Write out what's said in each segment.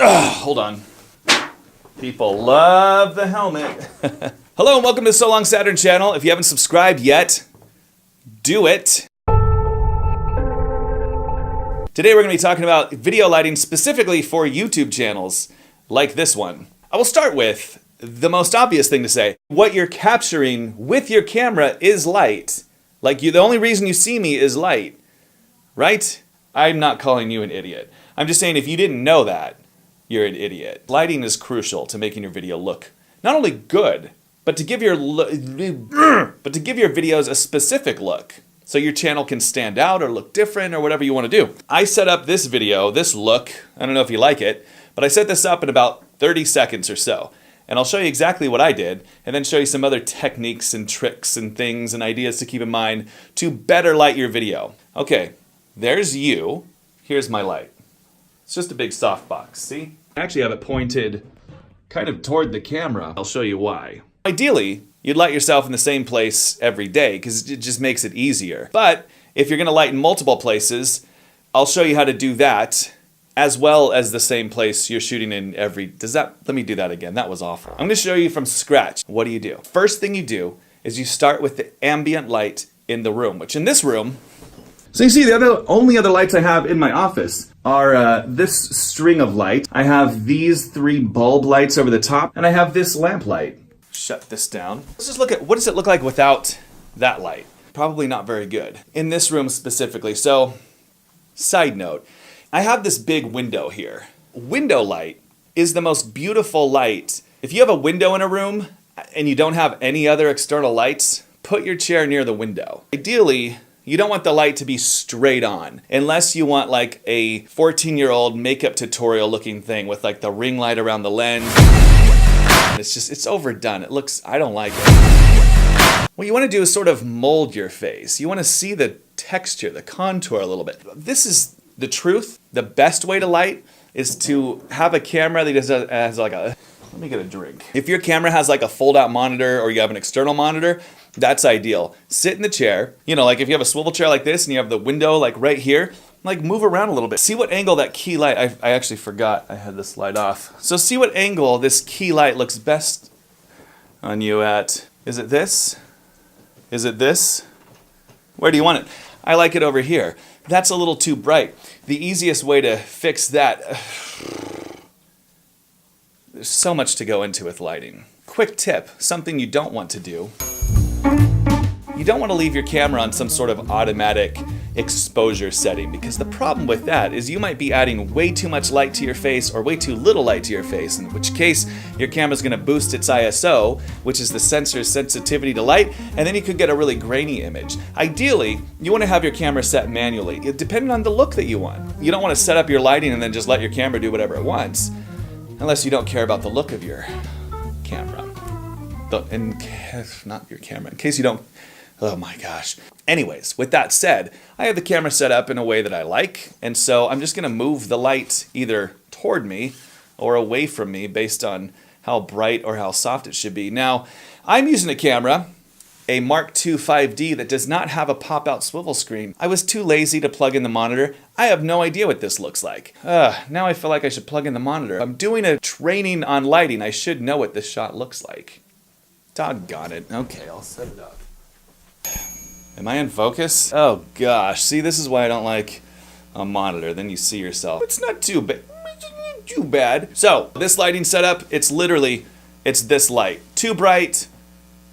Hold on. People love the helmet. Hello and welcome to So Long Saturn channel. If you haven't subscribed yet, do it. Today we're going to be talking about video lighting specifically for YouTube channels like this one. I will start with the most obvious thing to say. What you're capturing with your camera is light. The only reason you see me is light, right? I'm not calling you an idiot. I'm just saying if you didn't know that, you're an idiot. Lighting is crucial to making your video look not only good, but to give your videos a specific look. So your channel can stand out or look different or whatever you want to do. I set up this video, this look, I don't know if you like it, but I set this up in about 30 seconds or so. And I'll show you exactly what I did, and then show you some other techniques and tricks and things and ideas to keep in mind to better light your video. Okay, there's you. Here's my light. It's just a big softbox, see? I actually have it pointed kind of toward the camera. I'll show you why. Ideally, you'd light yourself in the same place every day because it just makes it easier. But if you're going to light in multiple places, I'll show you how to do that as well as the same place you're shooting in every... Let me do that again. That was awful. I'm going to show you from scratch. What do you do? First thing you do is you start with the ambient light in the room, which in this room... So you see the only other lights I have in my office are this string of light. I have these 3 bulb lights over the top, and I have this lamp light. Shut this down. Let's just look at what does it look like without that light. Probably not very good. In this room specifically. So, side note, I have this big window here. Window light is the most beautiful light. If you have a window in a room and you don't have any other external lights, put your chair near the window. Ideally, you don't want the light to be straight on, unless you want like a 14-year-old makeup tutorial looking thing with like the ring light around the lens. It's overdone. It looks, I don't like it. What you want to do is sort of mold your face. You want to see the texture, the contour a little bit. This is the truth. The best way to light is to have a camera that has like a, let me get a drink. If your camera has like a fold-out monitor or you have an external monitor, that's ideal. Sit in the chair. You know, like if you have a swivel chair like this and you have the window like right here, like move around a little bit. See what angle that key light, I actually forgot I had this light off. So see what angle this key light looks best on you at. Is it this? Is it this? Where do you want it? I like it over here. That's a little too bright. The easiest way to fix that, there's so much to go into with lighting. Quick tip, something you don't want to do. You don't want to leave your camera on some sort of automatic exposure setting, because the problem with that is you might be adding way too much light to your face or way too little light to your face, in which case your camera's going to boost its ISO, which is the sensor's sensitivity to light, and then you could get a really grainy image. Ideally, you want to have your camera set manually, depending on the look that you want. You don't want to set up your lighting and then just let your camera do whatever it wants, unless you don't care about the look of your camera. Not your camera, in case you don't... Oh my gosh. Anyways, with that said, I have the camera set up in a way that I like, and so I'm just going to move the light either toward me or away from me based on how bright or how soft it should be. Now, I'm using a camera, a Mark II 5D, that does not have a pop-out swivel screen. I was too lazy to plug in the monitor. I have no idea what this looks like. Now I feel like I should plug in the monitor. I'm doing a training on lighting. I should know what this shot looks like. Doggone it. Okay, I'll set it up. Am I in focus? Oh gosh, see, this is why I don't like a monitor. Then you see yourself. It's not too bad. Too bad. So, this lighting setup, it's this light. Too bright,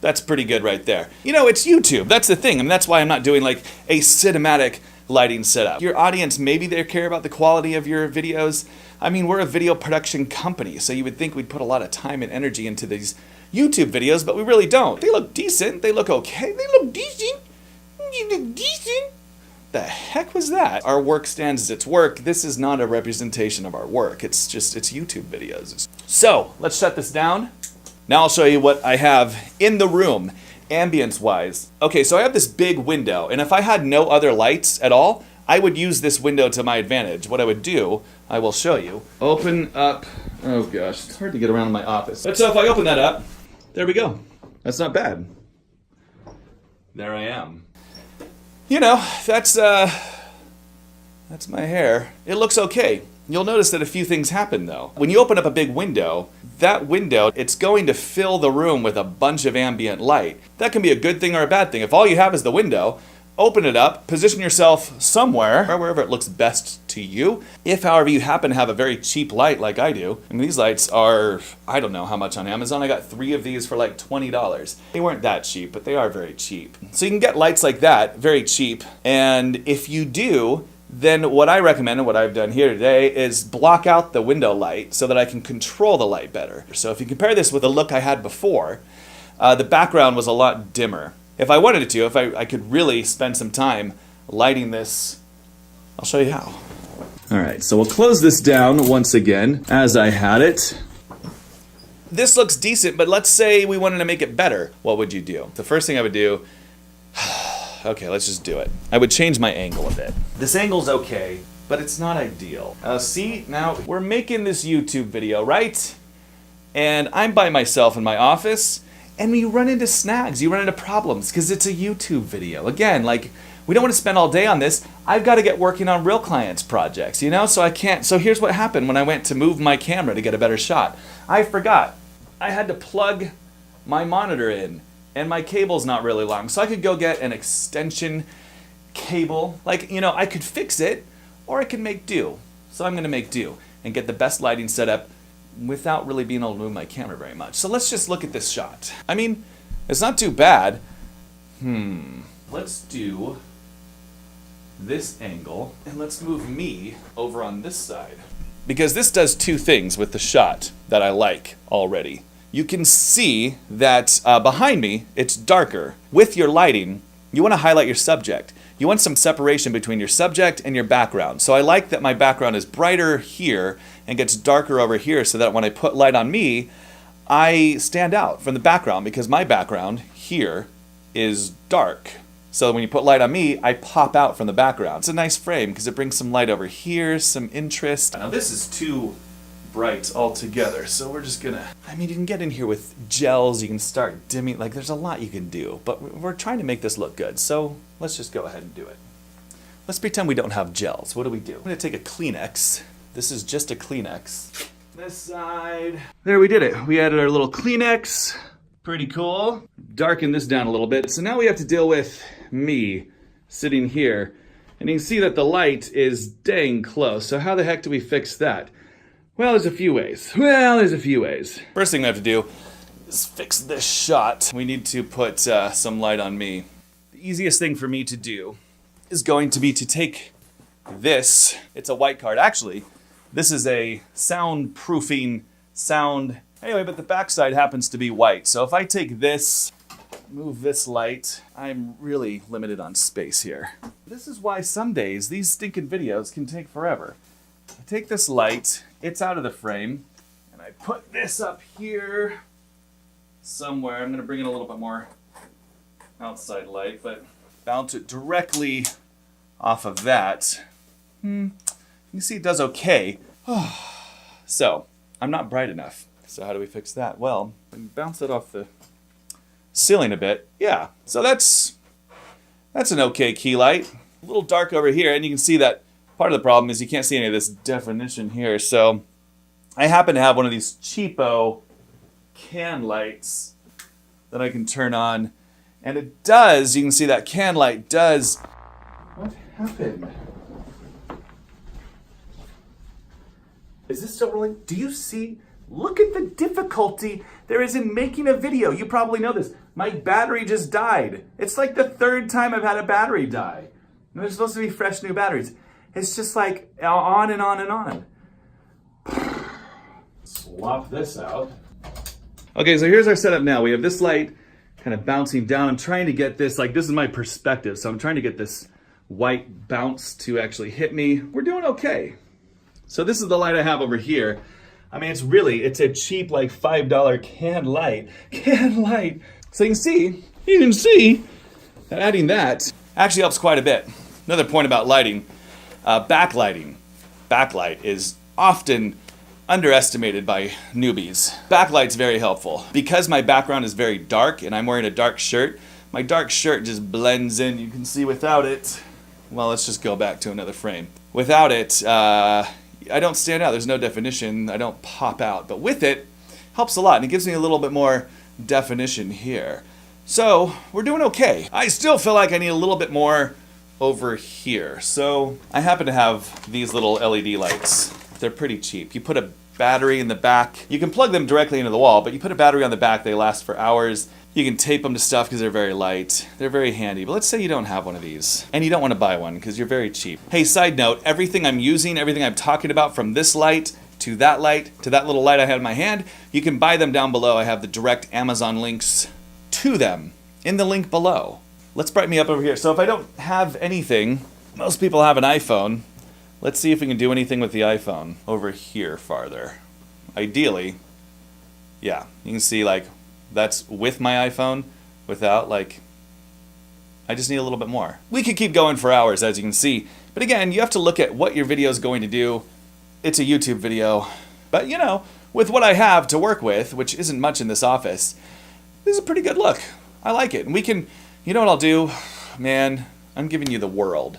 that's pretty good right there. You know, it's YouTube. That's the thing. I mean, that's why I'm not doing like a cinematic lighting setup. Your audience, maybe they care about the quality of your videos. I mean, we're a video production company, so you would think we'd put a lot of time and energy into these YouTube videos, but we really don't. They look decent. They look okay. They look decent. You look decent. The heck was that? Our work stands as its work. This is not a representation of our work. It's YouTube videos. So, let's shut this down. Now I'll show you what I have in the room, ambience-wise. Okay, so I have this big window, and if I had no other lights at all, I would use this window to my advantage. What I would do, I will show you. Open up, oh gosh, it's hard to get around in my office. But so if I open that up, there we go. That's not bad. There I am. You know, that's my hair. It looks okay. You'll notice that a few things happen though. When you open up a big window, that window, it's going to fill the room with a bunch of ambient light. That can be a good thing or a bad thing. If all you have is the window, open it up, position yourself somewhere, or wherever it looks best to you. If, however, you happen to have a very cheap light like I do, and these lights are, I don't know how much on Amazon, I got 3 of these for like $20. They weren't that cheap, but they are very cheap. So you can get lights like that, very cheap, and if you do, then what I recommend and what I've done here today is block out the window light so that I can control the light better. So if you compare this with the look I had before, the background was a lot dimmer. If I wanted to, if I could really spend some time lighting this, I'll show you how. All right, so we'll close this down once again as I had it. This looks decent, but let's say we wanted to make it better. What would you do? The first thing I would do, okay, let's just do it. I would change my angle a bit. This angle's okay, but it's not ideal. See, now we're making this YouTube video, right? And I'm by myself in my office, and you run into snags, you run into problems, because it's a YouTube video. Again, like, we don't want to spend all day on this. I've got to get working on real clients' projects, you know? So I can't, so here's what happened when I went to move my camera to get a better shot. I forgot. I had to plug my monitor in, and my cable's not really long. So I could go get an extension cable. Like, you know, I could fix it, or I could make do. So I'm gonna make do and get the best lighting setup without really being able to move my camera very much. So let's just look at this shot. I mean, it's not too bad. Let's do this angle, and let's move me over on this side. Because this does two things with the shot that I like already. You can see that behind me, it's darker. With your lighting, you want to highlight your subject. You want some separation between your subject and your background. So I like that my background is brighter here and gets darker over here so that when I put light on me, I stand out from the background because my background here is dark. So when you put light on me, I pop out from the background. It's a nice frame because it brings some light over here, some interest. Now this is too bright altogether, so we're just gonna, I mean, you can get in here with gels, you can start dimming, like there's a lot you can do, but we're trying to make this look good, so let's just go ahead and do it. Let's pretend we don't have gels. What do? I'm gonna take a Kleenex. This is just a Kleenex. This side. There, we did it. We added our little Kleenex. Pretty cool. Darken this down a little bit. So now we have to deal with me sitting here, and you can see that the light is dang close. So how the heck do we fix that? Well, there's a few ways. First thing we have to do is fix this shot. We need to put some light on me. The easiest thing for me to do is going to be to take this. It's a white card. Actually, this is a soundproofing sound. Anyway, but the backside happens to be white. So if I take this, move this light, I'm really limited on space here. This is why some days these stinking videos can take forever. I take this light, it's out of the frame, and I put this up here somewhere. I'm going to bring in a little bit more outside light, but bounce it directly off of that. You can see it does okay. So, I'm not bright enough. So how do we fix that? Well, bounce it off the ceiling a bit. Yeah, so that's an okay key light. A little dark over here, and you can see that part of the problem is you can't see any of this definition here. So I happen to have one of these cheapo can lights that I can turn on, and it does, you can see that can light does. What happened? Is this still rolling? Do you see? Look at the difficulty there is in making a video. You probably know this. My battery just died. It's like the third time I've had a battery die. And they're supposed to be fresh new batteries. It's just like on and on and on. Swap this out. Okay, so here's our setup now. We have this light kind of bouncing down. I'm trying to get this, like this is my perspective. So I'm trying to get this white bounce to actually hit me. We're doing okay. So this is the light I have over here. I mean, it's a cheap, like $5 can light. So you can see that adding that actually helps quite a bit. Another point about lighting, backlighting. Backlight is often underestimated by newbies. Backlight's very helpful. Because my background is very dark and I'm wearing a dark shirt, my dark shirt just blends in. You can see without it, well, let's just go back to another frame. Without it, I don't stand out. There's no definition. I don't pop out. But with it, helps a lot. And it gives me a little bit more definition here. So we're doing okay. I still feel like I need a little bit more over here. So I happen to have these little LED lights. They're pretty cheap. You put a battery in the back. You can plug them directly into the wall, but you put a battery on the back, they last for hours. You can tape them to stuff because they're very light. They're very handy. But let's say you don't have one of these and you don't want to buy one because you're very cheap. Hey, side note, everything I'm using, everything I'm talking about, from this light to that little light I had in my hand, you can buy them down below. I have the direct Amazon links to them in the link below. Let's brighten me up over here. So if I don't have anything, most people have an iPhone. Let's see if we can do anything with the iPhone over here farther. Ideally, yeah, you can see like that's with my iPhone, without, like, I just need a little bit more. We could keep going for hours, as you can see, but again, you have to look at what your video is going to do. It's a YouTube video, but you know, with what I have to work with, which isn't much in this office, this is a pretty good look. I like it. And we can, you know what I'll do? Man, I'm giving you the world.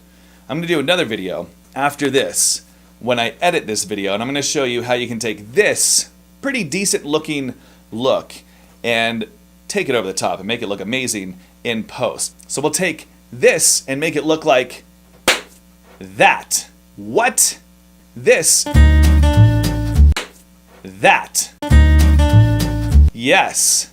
I'm gonna do another video after this, when I edit this video, and I'm going to show you how you can take this pretty decent looking look and take it over the top and make it look amazing in post. So we'll take this and make it look like that. What? This. That. Yes.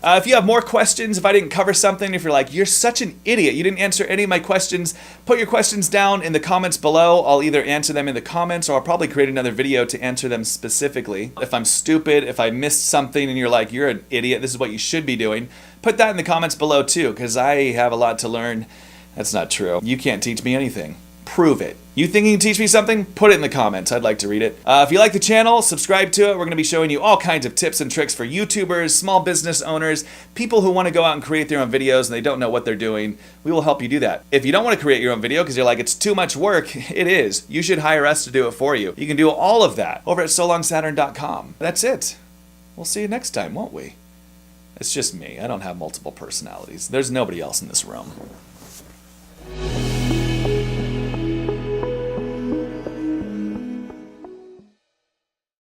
If you have more questions, if I didn't cover something, if you're like, you're such an idiot, you didn't answer any of my questions, put your questions down in the comments below. I'll either answer them in the comments or I'll probably create another video to answer them specifically. If I'm stupid, if I missed something and you're like, you're an idiot, this is what you should be doing, put that in the comments below too, because I have a lot to learn. That's not true. You can't teach me anything. Prove it. You think you can teach me something? Put it in the comments. I'd like to read it. If you like the channel, subscribe to it. We're going to be showing you all kinds of tips and tricks for YouTubers, small business owners, people who want to go out and create their own videos and they don't know what they're doing. We will help you do that. If you don't want to create your own video because you're like, it's too much work, it is. You should hire us to do it for you. You can do all of that over at solongsaturn.com. That's it. We'll see you next time, won't we? It's just me. I don't have multiple personalities. There's nobody else in this room.